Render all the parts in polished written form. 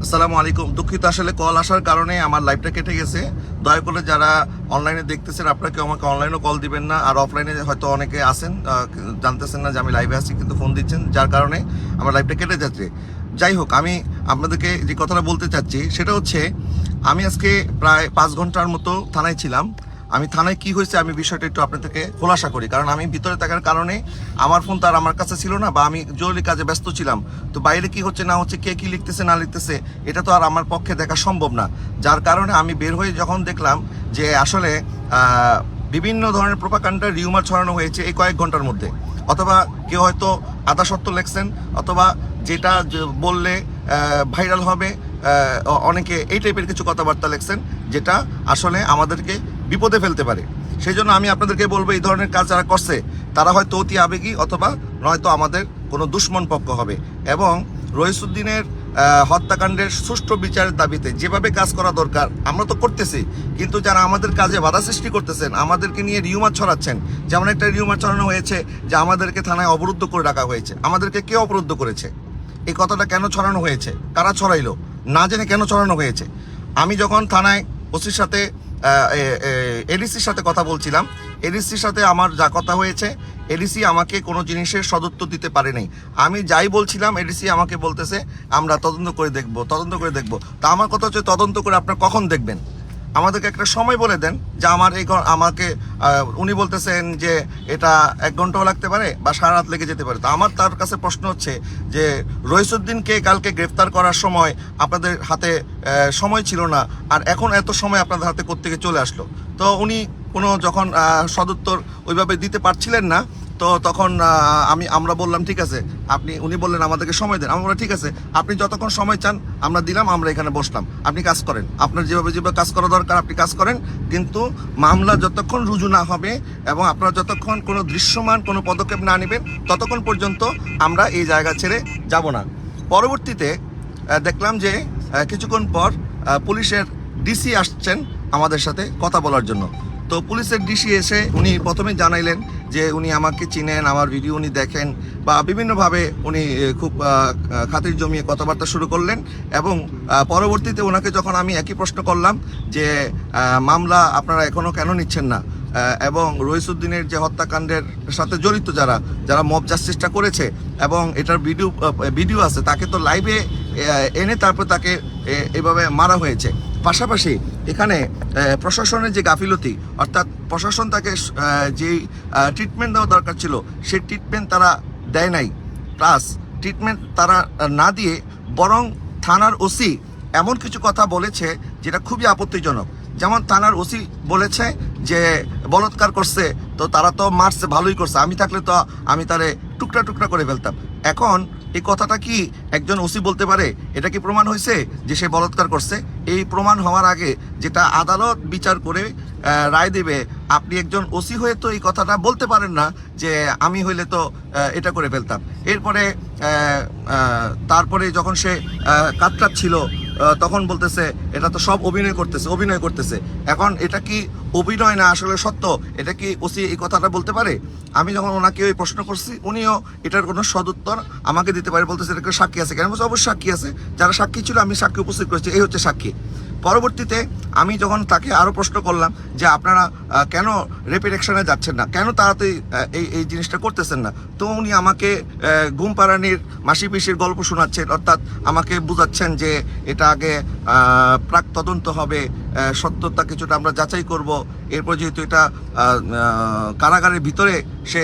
আসসালামু আলাইকুম। দুঃখিত, আসলে কল আসার কারণে আমার লাইভটা কেটে গেছে। দয়া করে যারা অনলাইনে দেখতেছেন আপনারা কেউ আমাকে অনলাইনেও কল দিবেন না, আর অফলাইনে হয়তো অনেকে আসেন জানতেছেন না যে আমি লাইভে আছি, কিন্তু ফোন দিচ্ছেন যার কারণে আমার লাইভটা কেটে যাচ্ছে। যাই হোক, আমি আপনাদেরকে যে কথাটা বলতে চাচ্ছি সেটা হচ্ছে, আমি আজকে প্রায় 5 ঘন্টার মতো থানায় ছিলাম। আমি থানায় কি হয়েছে আমি বিষয়টা একটু আপনাদেরকে খোলাসা করি, কারণ আমি ভিতরে থাকার কারণে আমার ফোন তো আর আমার কাছে ছিল না, বা আমি জরুরি কাজে ব্যস্ত ছিলাম। তো বাইরে কি হচ্ছে না হচ্ছে, কে কি লিখতেছে না লিখতেছে, এটা তো আর আমার পক্ষে দেখা সম্ভব না। যার কারণে আমি বের হয়ে যখন দেখলাম যে আসলে বিভিন্ন ধরনের প্রোপাগান্ডা রিউমার ছড়ানো হয়েছে এই কয়েক ঘন্টার মধ্যে, অথবা কেউ হয়তো আধা সত্য লেখছেন, অথবা যেটা বললে ভাইরাল হবে, অনেকে এই টাইপের কিছু কথাবার্তা লেখছেন যেটা আসলে আমাদেরকে বিপদে ফেলতে পারে। সেই জন্য আমি আপনাদেরকে বলবো, এই ধরনের কাজ যারা করছে তারা হয়তো অতি আবেগী, অথবা নয়তো আমাদের কোনো দুশ্মন পক্ষ হবে। এবং রইসুদ্দিনের হত্যাকাণ্ডের সুষ্ঠু বিচারের দাবিতে যেভাবে কাজ করা দরকার আমরা তো করতেছি, কিন্তু যারা আমাদের কাজে বাধা সৃষ্টি করতেছেন, আমাদেরকে নিয়ে রিউমার ছড়াচ্ছেন, যেমন একটা রিউমার ছড়ানো হয়েছে যে আমাদেরকে থানায় অবরুদ্ধ করে রাখা হয়েছে। আমাদেরকে কে অবরুদ্ধ করেছে? এই কথাটা কেন ছড়ানো হয়েছে? কারা ছড়াইলো? না জেনে কেন ছড়ানো হয়েছে? আমি যখন থানায় ওসির সাথে এডিসির সাথে কথা বলছিলাম, এডিসির সাথে আমার যা কথা হয়েছে, এডিসি আমাকে কোনো জিনিসের সদুত্তর দিতে পারে নাই। আমি যাই বলছিলাম এডিসি আমাকে বলতেছে আমরা তদন্ত করে দেখব। তা আমার কথা হচ্ছে, তদন্ত করে আপনারা কখন দেখবেন? আমাদেরকে একটা সময় বলে দেন যে আমাকে উনি বলতেছেন যে এটা 1 ঘন্টাও লাগতে পারে বা সারা রাত লেগে যেতে পারে। তো আমার তার কাছে প্রশ্ন হচ্ছে যে রইসুদ্দিনকে কালকে গ্রেফতার করার সময় আপনাদের হাতে সময় ছিল না, আর এখন এত সময় আপনাদের হাতে কোত্থেকে চলে আসলো? তো উনি কোনো যখন সদুত্তর ওইভাবে দিতে পারছিলেন না, তো তখন আমরা বললাম ঠিক আছে, উনি বললেন আমাদেরকে সময় দেন। আমরা বললাম ঠিক আছে, আপনি যতক্ষণ সময় চান আমরা দিলাম, আমরা এখানে বসলাম, আপনি কাজ করেন, আপনার যেভাবে কাজ করা দরকার আপনি কাজ করেন, কিন্তু মামলা যতক্ষণ রুজু না হবে এবং আপনারা যতক্ষণ কোনো দৃশ্যমান কোনো পদক্ষেপ না নেবেন ততক্ষণ পর্যন্ত আমরা এই জায়গা ছেড়ে যাব না। পরবর্তীতে দেখলাম যে কিছুক্ষণ পর পুলিশের ডিসি আসছেন আমাদের সাথে কথা বলার জন্য। তো পুলিশের ডিসি এসে উনি প্রথমে জানাইলেন যে উনি আমাকে চিনেন, আমার ভিডিও উনি দেখেন, বা বিভিন্নভাবে উনি খুব খাতির জমিয়ে কথাবার্তা শুরু করলেন। এবং পরবর্তীতে ওনাকে যখন আমি একই প্রশ্ন করলাম যে মামলা আপনারা এখনও কেন নিচ্ছেন না, এবং রইসুদ্দিনের যে হত্যাকাণ্ডের সাথে জড়িত যারা মব জাস্টিসটা করেছে এবং এটার ভিডিও আছে, তাকে তো লাইভে এনে তারপর তাকে এভাবে মারা হয়েছে। পাশাপাশি এখানে প্রশাসনের যে গাফিলতি, অর্থাৎ প্রশাসন তাকে যেই ট্রিটমেন্ট দেওয়া দরকার ছিল সেই ট্রিটমেন্ট তারা দেয় নাই, প্লাস ট্রিটমেন্ট তারা না দিয়ে বরং থানার ওসি এমন কিছু কথা বলেছে যেটা খুবই আপত্তিজনক। যেমন থানার ওসি বলেছে যে বলৎকার করছে, তো তারা তো মারছে, ভালোই করছে, আমি থাকলে তো আমি তারে টুকরা টুকরা করে ফেলতাম। এখন এই কথাটা কি একজন ওসি বলতে পারে? এটা কি প্রমাণ হয়েছে যে সে বলৎকার করছে? এই প্রমাণ হওয়ার আগে যেটা আদালত বিচার করে রায় দেবে, আপনি একজন ওসি হয়ে তো এই কথাটা বলতে পারেন না যে আমি হইলে তো এটা করে ফেলতাম। এরপরে তারপরে যখন সে কাতরাচ্ছিল তখন বলতেছে এটা তো সব অভিনয় করতেছে। এখন এটা কি অভিনয় না আসলে সত্য? এটা কি ওসি এই কথাটা বলতে পারে? আমি যখন ওনাকে ওই প্রশ্ন করছি, উনিও এটার কোনো সদুত্তর আমাকে দিতে পারে। বলতেছে এটা কেউ সাক্ষী আছে কেন? বলছে অবশ্যই সাক্ষী আছে, যারা সাক্ষী ছিল আমি সাক্ষী উপস্থিত করেছি, এই হচ্ছে সাক্ষী। পরবর্তীতে আমি যখন তাকে আরও প্রশ্ন করলাম যে আপনারা কেন রেপিড অ্যাকশনে যাচ্ছেন না, কেন তাড়াতাড়ি এই জিনিসটা করতেছেন না, তো উনি আমাকে ঘুম পাড়ানির মাসি পিসির গল্প শোনাচ্ছেন, অর্থাৎ আমাকে বুঝাচ্ছেন যে এটা আগে প্রাক তদন্ত হবে, সত্যতা কিছুটা আমরা যাচাই করব, এরপর যেহেতু এটা কারাগারের ভিতরে সে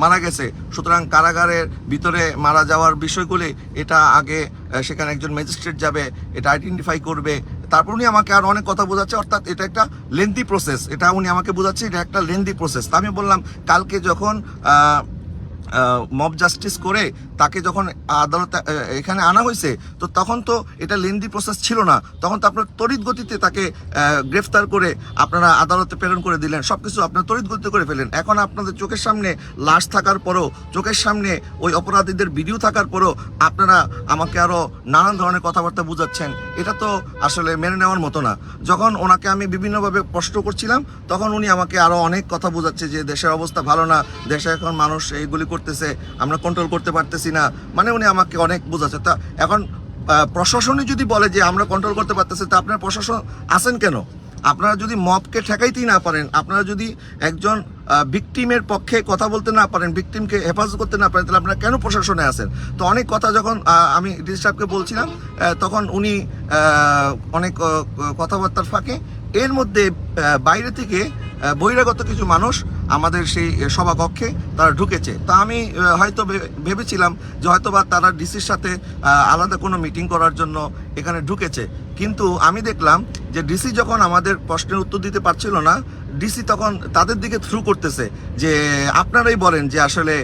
মারা গেছে, সুতরাং কারাগারের ভিতরে মারা যাওয়ার বিষয়গুলি এটা আগে সেখানে একজন ম্যাজিস্ট্রেট যাবে, এটা আইডেন্টিফাই করবে, তারপর উনি আমাকে আর অনেক কথা বোঝাচ্ছে, অর্থাৎ এটা একটা লেন্দি প্রসেস, এটা উনি আমাকে বোঝাচ্ছে এটা একটা লেন্দি প্রসেস। তা আমি বললাম কালকে যখন মব জাস্টিস করে তাকে যখন আদালতে এখানে আনা হয়েছে, তো তখন তো এটা লেন্দি প্রসেস ছিল না, তখন তো আপনার তড়িৎ গতিতে তাকে গ্রেফতার করে আপনারা আদালতে প্রেরণ করে দিলেন, সব কিছু আপনার তড়িৎ গতিতে করে ফেলেন। এখন আপনাদের চোখের সামনে লাশ থাকার পরও, চোখের সামনে ওই অপরাধীদের ভিডিও থাকার পরও আপনারা আমাকে আরও নানান ধরনের কথাবার্তা বুঝাচ্ছেন, এটা তো আসলে মেনে নেওয়ার মতো না। যখন ওনাকে আমি বিভিন্নভাবে প্রশ্ন করছিলাম তখন উনি আমাকে আরও অনেক কথা বোঝাচ্ছে যে দেশের অবস্থা ভালো না, দেশে এখন মানুষ এইগুলি করতেছে, আমরা কন্ট্রোল করতে পারতেছি না, মানে উনি আমাকে অনেক বোঝাচ্ছে। তা এখন প্রশাসনই যদি বলে যে আমরা কন্ট্রোল করতে পারতেছি, তা আপনার প্রশাসন আছেন কেন? আপনারা যদি মবকে ঠেকাইতেই না পারেন, আপনারা যদি একজন ভিকটিমের পক্ষে কথা বলতে না পারেন, ভিকটিমকে হেফাজত করতে না পারেন, তাহলে আপনারা কেন প্রশাসনে আছেন? তো অনেক কথা যখন আমি ডিসি সাহেবকে বলছিলাম, তখন উনি অনেক কথাবার্তার ফাঁকে এর মধ্যে বাইরে থেকে বহিরাগত কিছু মানুষ আমাদের সেই সভাকক্ষে তারা ঢুকেছে। তা আমি হয়তো ভেবেছিলাম যে হয়তো বা তারা ডিসির সাথে আলাদা কোনো মিটিং করার জন্য এখানে ঢুকেছে, কিন্তু আমি দেখলাম যে ডিসি যখন আমাদের প্রশ্নের উত্তর দিতে পারছিল না, ডিসি তখন তাদের দিকে থ্রু করতেছে যে আপনারাই বলেন যে আসলে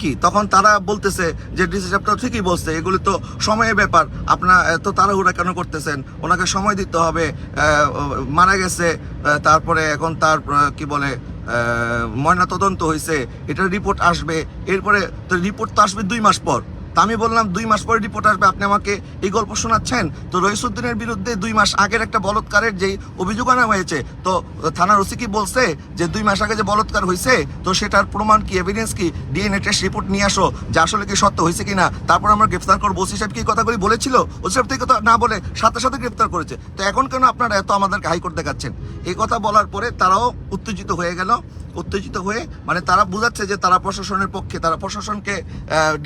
কি। তখন তারা বলতেছে যে ডিসি সাহেব তো ঠিকই বলছে, এগুলি তো সময়ের ব্যাপার, আপনারা এত তাড়াহুড়া কেন করতেছেন, ওনাকে সময় দিতে হবে, মারা গেছে, তারপরে এখন তার কি বলে ময়না তদন্ত হয়েছে, এটার রিপোর্ট আসবে, এরপরে তো রিপোর্ট তো আসবে 2 মাস পর। তা আমি বললাম 2 মাস পরে রিপোর্ট আসবে, আপনি আমাকে এই গল্প শোনাচ্ছেন? তো রইসুদ্দিনের বিরুদ্ধে 2 মাস আগের একটা বলৎকারের যেই অভিযোগ আনা হয়েছে, তো থানার ওসি কি বলছে যে 2 মাস আগে যে বলৎকার হয়েছে, তো সেটার প্রমাণ কি, এভিডেন্স কি, ডিএনএ টেস্ট রিপোর্ট নিয়ে আসো যে আসলে কি সত্য হয়েছে কিনা, তারপর আমরা গ্রেফতার করবো। ওসি সাহেব কি কথাগুলি বলেছিল? ওসি সাহেব থেকে কথা না বলে সাথে সাথে গ্রেফতার করেছে। তো এখন কেন আপনারা এত আমাদেরকে হাইকোর্ট দেখাচ্ছেন? এই কথা বলার পরে তারাও উত্তেজিত হয়ে গেল। উত্তেজিত হয়ে মানে তারা বুঝাচ্ছে যে তারা প্রশাসনের পক্ষে, তারা প্রশাসনকে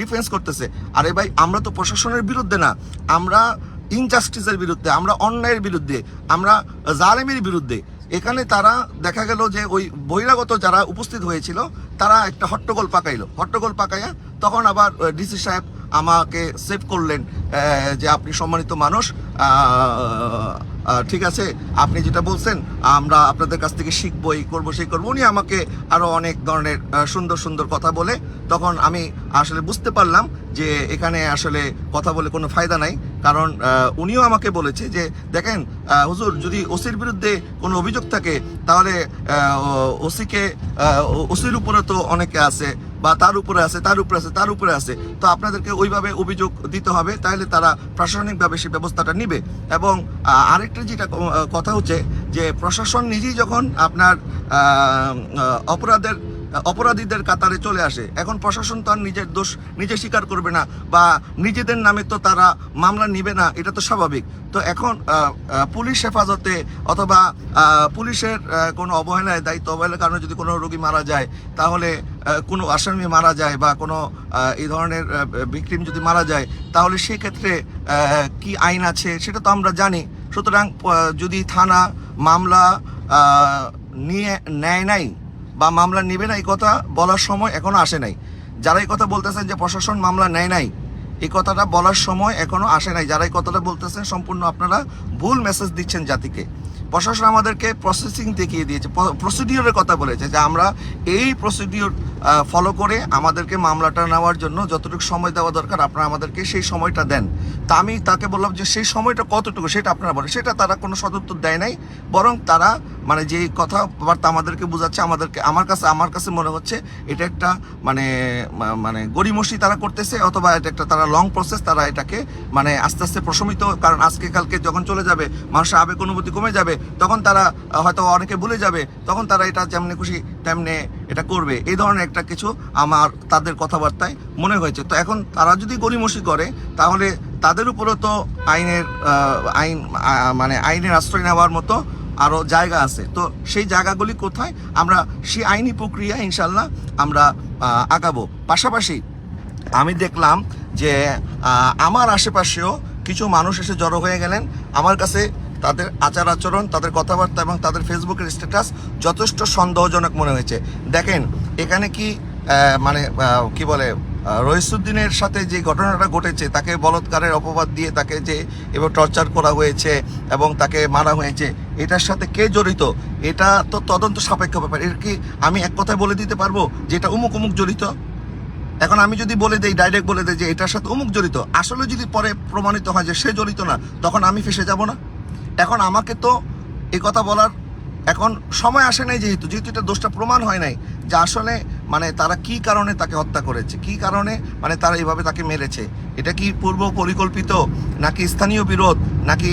ডিফেন্স করতেছে। আরে ভাই, আমরা তো প্রশাসনের বিরুদ্ধে না, আমরা ইনজাস্টিসের বিরুদ্ধে, আমরা অন্যায়ের বিরুদ্ধে, আমরা জালেমের বিরুদ্ধে। এখানে তারা দেখা গেল যে ওই বহিরাগত যারা উপস্থিত হয়েছিল তারা একটা হট্টগোল পাকাইলো, হট্টগোল পাকাইয়া তখন আবার ডিসি সাহেব আমাকে সেভ করলেন যে আপনি সম্মানিত মানুষ, ঠিক আছে, আপনি যেটা বলছেন আমরা আপনাদের কাছ থেকে শিখবো, এই করবো সেই করবো। উনি আমাকে আরও অনেক ধরনের সুন্দর সুন্দর কথা বলে, তখন আমি আসলে বুঝতে পারলাম যে এখানে আসলে কথা বলে কোনো ফায়দা নাই। কারণ উনিও আমাকে বলেছে যে দেখেন হুজুর, যদি ওসির বিরুদ্ধে কোনো অভিযোগ থাকে তাহলে ওসির উপরে তো অনেকে আছে, বা তার উপরে আছে, তার উপরে আছে, তার উপরে আছে, তো আপনাদেরকে ওইভাবে অভিযোগ দিতে হবে, তাহলে তারা প্রশাসনিকভাবে সেই ব্যবস্থাটা নিবে। এবং আরেকটা যেটা কথা হচ্ছে যে প্রশাসন নিজেই যখন আপনার অপরাধীদের কাতারে চলে আসে, এখন প্রশাসন তো আর নিজের দোষ নিজে স্বীকার করবে না, বা নিজেদের নামে তো তারা মামলা নিবে না, এটা তো স্বাভাবিক। তো এখন পুলিশ হেফাজতে অথবা পুলিশের কোনো অবহেলায়, দায়িত্ব অবহেলার কারণে যদি কোনো রোগী মারা যায়, তাহলে কোনো আসামি মারা যায়, বা কোনো এই ধরনের ভিকটিম যদি মারা যায়, তাহলে সেক্ষেত্রে কি আইন আছে সেটা তো আমরা জানি। সুতরাং যদি থানা মামলা নিয়ে নেয় নাই বা মামলা নেবে না, এই কথা বলার সময় এখনো আসে নাই। যারা এই কথা বলতেছেন যে প্রশাসন মামলা নেয় নাই, এই কথাটা বলার সময় এখনো আসে নাই। যারা এই কথাটা বলতেছেন সম্পূর্ণ আপনারা ভুল মেসেজ দিচ্ছেন জাতিকে। প্রশাসন আমাদেরকে প্রসেসিং দেখিয়ে দিয়েছে, প্রসিডিওরের কথা বলেছে যে আমরা এই প্রসিডিওর ফলো করে আমাদেরকে মামলাটা নেওয়ার জন্য যতটুকু সময় দেওয়া দরকার আপনারা আমাদেরকে সেই সময়টা দেন। তা আমি তাকে বললাম যে সেই সময়টা কতটুকু সেটা আপনারা বলেন। সেটা তারা কোনো সদুত্তর দেয় নাই, বরং তারা মানে যেই কথাবার্তা আমাদেরকে বোঝাচ্ছে, আমার কাছে মনে হচ্ছে এটা একটা মানে গড়িমসি তারা করতেছে, অথবা এটা একটা তারা লং প্রসেস, তারা এটাকে মানে আস্তে আস্তে প্রশমিত। কারণ আজকে কালকে যখন চলে যাবে, মানুষের আবেগ অনুভূতি কমে যাবে, তখন তারা হয়তো অনেকে ভুলে যাবে, তখন তারা এটা যেমনি খুশি তেমনি এটা করবে। এই ধরনের একটা কিছু আমার তাদের কথাবার্তায় মনে হয়েছে। তো এখন তারা যদি গড়িমসি করে, তাহলে তাদের উপরেও তো আইনের আশ্রয় নেওয়ার মতো আরও জায়গা আছে। তো সেই জায়গাগুলি কোথায়, আমরা সেই আইনি প্রক্রিয়া ইনশাল্লাহ আমরা আগাবো। পাশাপাশি আমি দেখলাম যে আমার আশেপাশেও কিছু মানুষ এসে জড়ো হয়ে গেলেন। আমার কাছে তাদের আচার আচরণ, তাদের কথাবার্তা এবং তাদের ফেসবুকের স্ট্যাটাস যথেষ্ট সন্দেহজনক মনে হয়েছে। দেখেন, এখানে কি কি বলে, রইসুদ্দিনের সাথে যে ঘটনাটা ঘটেছে, তাকে বলৎকারের অপবাদ দিয়ে তাকে যে এবার টর্চার করা হয়েছে এবং তাকে মারা হয়েছে, এটার সাথে কে জড়িত, এটা তো তদন্ত সাপেক্ষ ব্যাপার। এর কি আমি এক কথায় বলে দিতে পারবো যে এটা অমুক অমুক জড়িত? এখন আমি যদি বলে দিই, ডাইরেক্ট বলে দিই যে এটার সাথে অমুক জড়িত, আসলে যদি পরে প্রমাণিত হয় যে সে জড়িত না, তখন আমি ফেসে যাব না? এখন আমাকে তো এই কথা বলার এখন সময় আসে নাই, যেহেতু এটা দোষটা প্রমাণ হয় নাই যে আসলে মানে তারা কি কারণে তাকে হত্যা করেছে, কি কারণে মানে তারা এইভাবে তাকে মেরেছে, এটা কি পূর্ব পরিকল্পিত, নাকি স্থানীয় বিরোধ, নাকি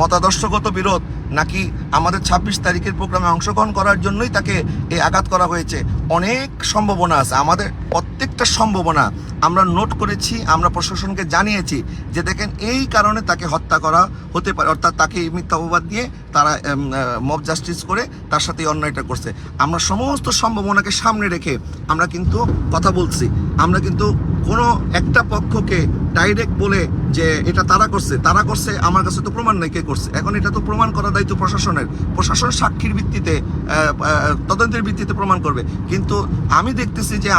মতাদর্শগত বিরোধ, নাকি আমাদের 26 তারিখের প্রোগ্রামে অংশগ্রহণ করার জন্যই তাকে এই আঘাত করা হয়েছে? অনেক সম্ভাবনা আছে, আমাদের প্রত্যেকটা সম্ভাবনা আমরা নোট করেছি, আমরা প্রশাসনকে জানিয়েছি যে দেখেন এই কারণে তাকে হত্যা করা হতে পারে, অর্থাৎ তাকে মিথ্যা অপবাদ দিয়ে তারা মব জাস্টিস করে তার সাথে অন্যায়টা করছে। আমরা সমস্ত সম্ভাবনাকে সামনে রেখে আমরা কিন্তু কথা বলছি। আমরা কিন্তু কোনো একটা পক্ষকে ডাইরেক্ট বলে যে এটা তারা করছে আমার কাছে তো প্রমাণ নেই কে করছে। এখন এটা তো প্রমাণ করার দায়িত্ব প্রশাসনের। প্রশাসন সাক্ষীর ভিত্তিতে তদন্তের ভিত্তিতে প্রমাণ করবে। কিন্তু আমি দেখতেছি যে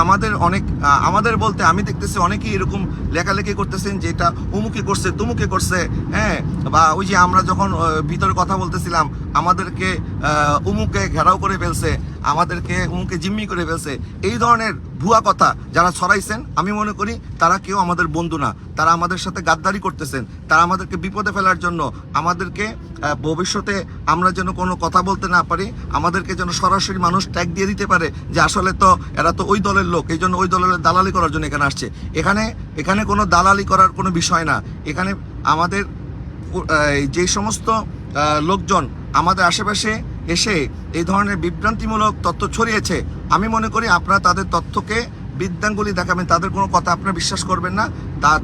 আমাদের বলতে আমি দেখতেছি অনেকেই এরকম লেখালেখি করতেছেন যে এটা অমুকে করছে তুমুকে করছে, হ্যাঁ, বা ওই যে আমরা যখন ভিতরে কথা বলতেছিলাম আমাদেরকে উমুকে ঘেরাও করে ফেলছে, আমাদেরকে উমুকে জিম্মি করে ফেলছে, এই ধরনের ভুয়া কথা যারা ছড়াইছেন আমি মনে করি তারা কেউ আমাদের বন্ধু না, তারা আমাদের সাথে গাদ্দারি করতেছেন। তারা আমাদেরকে বিপদে ফেলার জন্য, আমাদেরকে ভবিষ্যতে আমরা যেন কোনো কথা বলতে না পারি, আমাদেরকে যেন সরাসরি মানুষ ট্যাগ দিয়ে দিতে পারে যে আসলে তো এরা তো ওই দলের লোক, এই জন্য ওই দলের দালালি করার জন্য এখানে আসছে। এখানে কোনো দালালি করার কোনো বিষয় না। এখানে আমাদের যে সমস্ত লোকজন আমাদের আশেপাশে এসে এই ধরনের বিভ্রান্তিমূলক তথ্য ছড়িয়েছে, আমি মনে করি আপনারা তাদের তথ্যকে বিদ্যাঙ্গুলি দেখাবেন, তাদের কোনো কথা আপনারা বিশ্বাস করবেন না।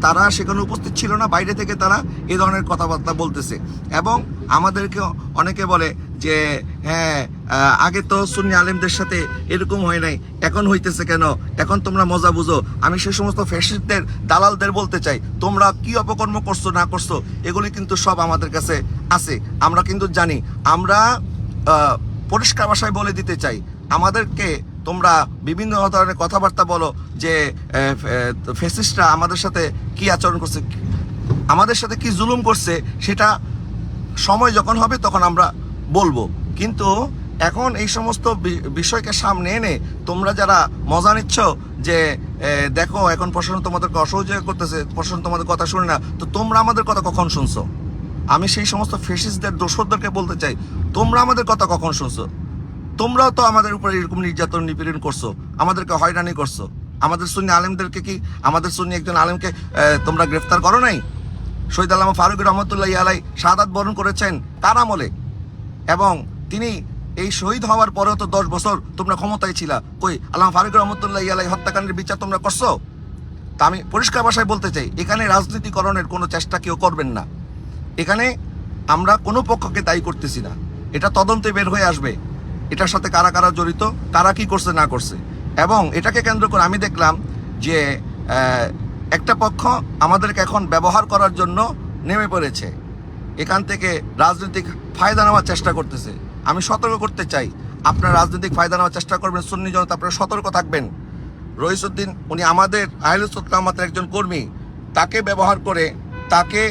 তারা সেখানে উপস্থিত ছিল না, বাইরে থেকে তারা এই ধরনের কথাবার্তা বলতেছে। এবং আমাদেরকে অনেকে বলে যে হ্যাঁ আগে তো সুন্নি আলেমদের সাথে এরকম হয় নাই, এখন হইতেছে কেন, এখন তোমরা মজা বুঝো। আমি সে সমস্ত ফ্যাসিস্টদের দালালদের বলতে চাই, তোমরা কি অপকর্ম করছো না করছো এগুলি কিন্তু সব আমাদের কাছে আছে, আমরা কিন্তু জানি। আমরা পরিষ্কার ভাষায় বলে দিতে চাই, আমাদেরকে তোমরা বিভিন্ন ধরনের কথাবার্তা বলো যে ফ্যাসিস্টরা আমাদের সাথে কি আচরণ করছে, আমাদের সাথে কি জুলুম করছে, সেটা সময় যখন হবে তখন আমরা বলবো। কিন্তু এখন এই সমস্ত বিষয়কে সামনে এনে তোমরা যারা মজা নিচ্ছ যে দেখো এখন প্রশাসন তোমাদেরকে অসহযোগিতা করতেছে, প্রশাসন তোমাদের কথা শুনে না, তো তোমরা আমাদের কথা কখন শুনছো? আমি সেই সমস্ত ফ্যাসিস্টদের দোসরদেরকে বলতে চাই, তোমরা আমাদের কথা কখন শুনছো? তোমরাও তো আমাদের উপরে এরকম নির্যাতন নিপীড়ন করছো, আমাদেরকে হয়রানি করছো। আমাদের সুন্নি আলেমদেরকে কি, আমাদের সুন্নি একজন আলেমকে তোমরা গ্রেফতার করো নাই? শহীদ আল্লামা ফারুক রহমতুল্লাহ আলাই শাহাদাত বরণ করেছেন তার আমলে, এবং তিনি এই শহীদ হওয়ার পরেও তো 10 বছর তোমরা ক্ষমতায় ছিলা, কই আল্লামা ফারুক রহমতুল্লাহ আলাই হত্যাকাণ্ডের বিচার তোমরা করছো? তা আমি পরিষ্কার ভাষায় বলতে চাই, এখানে রাজনীতিকরণের কোনো চেষ্টা কেউ করবেন না। এখানে আমরা কোনো পক্ষকে দায়ী করতেছি না, এটা তদন্তে বের হয়ে আসবে এটার সাথে কারা কারা জড়িত, কারা কি করছে না করছে। এবং এটাকে কেন্দ্র করে আমি দেখলাম যে একটা পক্ষ আমাদেরকে এখন ব্যবহার করার জন্য নেমে পড়েছে, এখান থেকে রাজনৈতিক ফায়দা নেওয়ার চেষ্টা করতেছে। আমি সতর্ক করতে চাই, আপনারা রাজনৈতিক ফায়দা নেওয়ার চেষ্টা করবেন, সুন্নি জনতা আপনারা সতর্ক থাকবেন। রইসুদ্দিন উনি আমাদের আহলে সুন্নাত জামাতের একজন কর্মী, তাকে ব্যবহার করে তাকে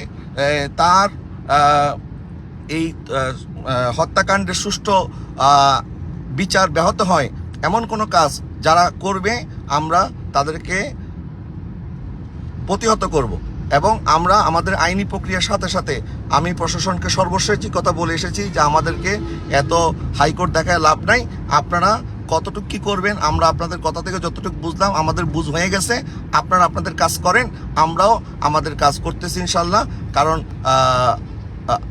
তার এই হত্যাকাণ্ডের সুষ্ঠু বিচার ব্যাহত হয় এমন কোনো কাজ যারা করবে আমরা তাদেরকে প্রতিহত করব। এবং আমরা আমাদের আইনি প্রক্রিয়ার সাথে সাথে আমি প্রশাসনকে সর্বশেষ যে কথা বলে এসেছি যে আমাদেরকে এত হাইকোর্ট দেখায় লাভ নাই, আপনারা কতটুকু কী করবেন আমরা আপনাদের কথা থেকে যতটুকু বুঝলাম আমাদের বুঝ হয়ে গেছে, আপনারা আপনাদের কাজ করেন, আমরাও আমাদের কাজ করতেছি ইনশাল্লাহ। কারণ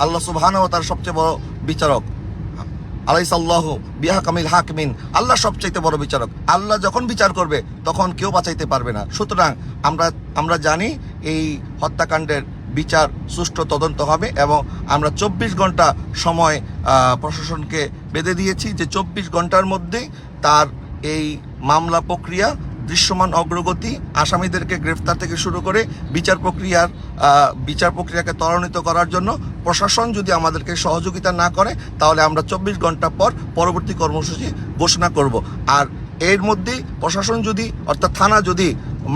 আল্লাহ সুবহানাহু ওয়া তাআলা সবচেয়ে বড় বিচারক, আলাইসাল্লাহু বিহাকামিল হাকিমিন, আল্লাহ সবচাইতে বড় বিচারক। আল্লাহ যখন বিচার করবে তখন কেউ বাঁচাইতে পারবে না। সুতরাং আমরা জানি এই হত্যাকাণ্ডের বিচার সুষ্ঠু তদন্ত হবে, এবং আমরা 24 ঘন্টা সময় প্রশাসনকে বেঁধে দিয়েছি যে 24 ঘন্টার মধ্যে তার এই মামলা প্রক্রিয়া দৃশ্যমান অগ্রগতি, আসামিদেরকে গ্রেফতার থেকে শুরু করে বিচার প্রক্রিয়াকে ত্বরান্বিত করার জন্য প্রশাসন যদি আমাদেরকে সহযোগিতা না করে তাহলে আমরা 24 ঘন্টা পর পরবর্তী কর্মসূচি ঘোষণা করব। আর এর মধ্যেই প্রশাসন যদি, অর্থাৎ থানা যদি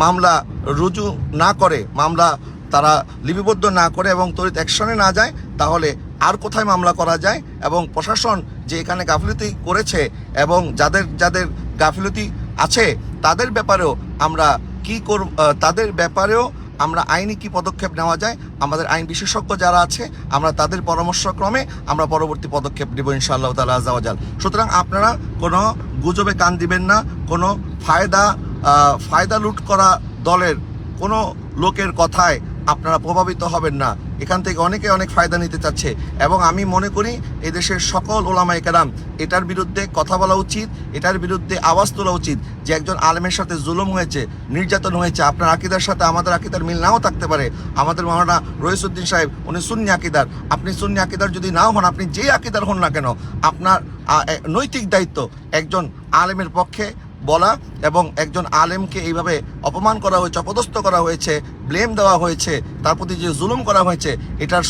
মামলা রুজু না করে, মামলা তারা লিপিবদ্ধ না করে এবং তড়িৎ অ্যাকশনে না যায়, তাহলে আর কোথায় মামলা করা যায়, এবং প্রশাসন যে এখানে গাফিলতি করেছে এবং যাদের গাফিলতি আছে তাদের ব্যাপারেও আমরা কি করব, তাদের ব্যাপারেও আমরা আইনি কি পদক্ষেপ নেওয়া যায়, আমাদের আইন বিশেষজ্ঞ যারা আছে আমরা তাদের পরামর্শক্রমে আমরা পরবর্তী পদক্ষেপ নেব ইনশাআল্লাহ তাআলা আযজা ওয়া জাল। সুতরাং আপনারা কোনো গুজবে কান দিবেন না, কোনো ফায়দা লুট করা দলের কোনো লোকের কথায় আপনারা প্রভাবিত হবেন না। এখান থেকে অনেকে অনেক ফায়দা নিতে চাচ্ছে এবং আমি মনে করি এদেশের সকল ওলামায়ে কেরাম এটার বিরুদ্ধে কথা বলা উচিত, এটার বিরুদ্ধে আওয়াজ তোলা উচিত যে একজন আলেমের সাথে জুলুম হয়েছে, নির্যাতন হয়েছে। আপনার আকিদার সাথে আমাদের আকিদার মিল নাও থাকতে পারে। আমাদের মাওলানা রইসউদ্দিন সাহেব উনি সুন্নি আকিদার, আপনি সুন্নি আকিদার যদি নাও হন, আপনি যে আকিদার হন না কেন, আপনার নৈতিক দায়িত্ব একজন আলেমের পক্ষে বলা এবং একজন আলেমকে এইভাবে অপমান করা হয়েছে, অপদস্থ করা হয়েছে, ব্লেম দেওয়া হয়েছে, তার প্রতি যে জুলুম করা হয়েছে এটার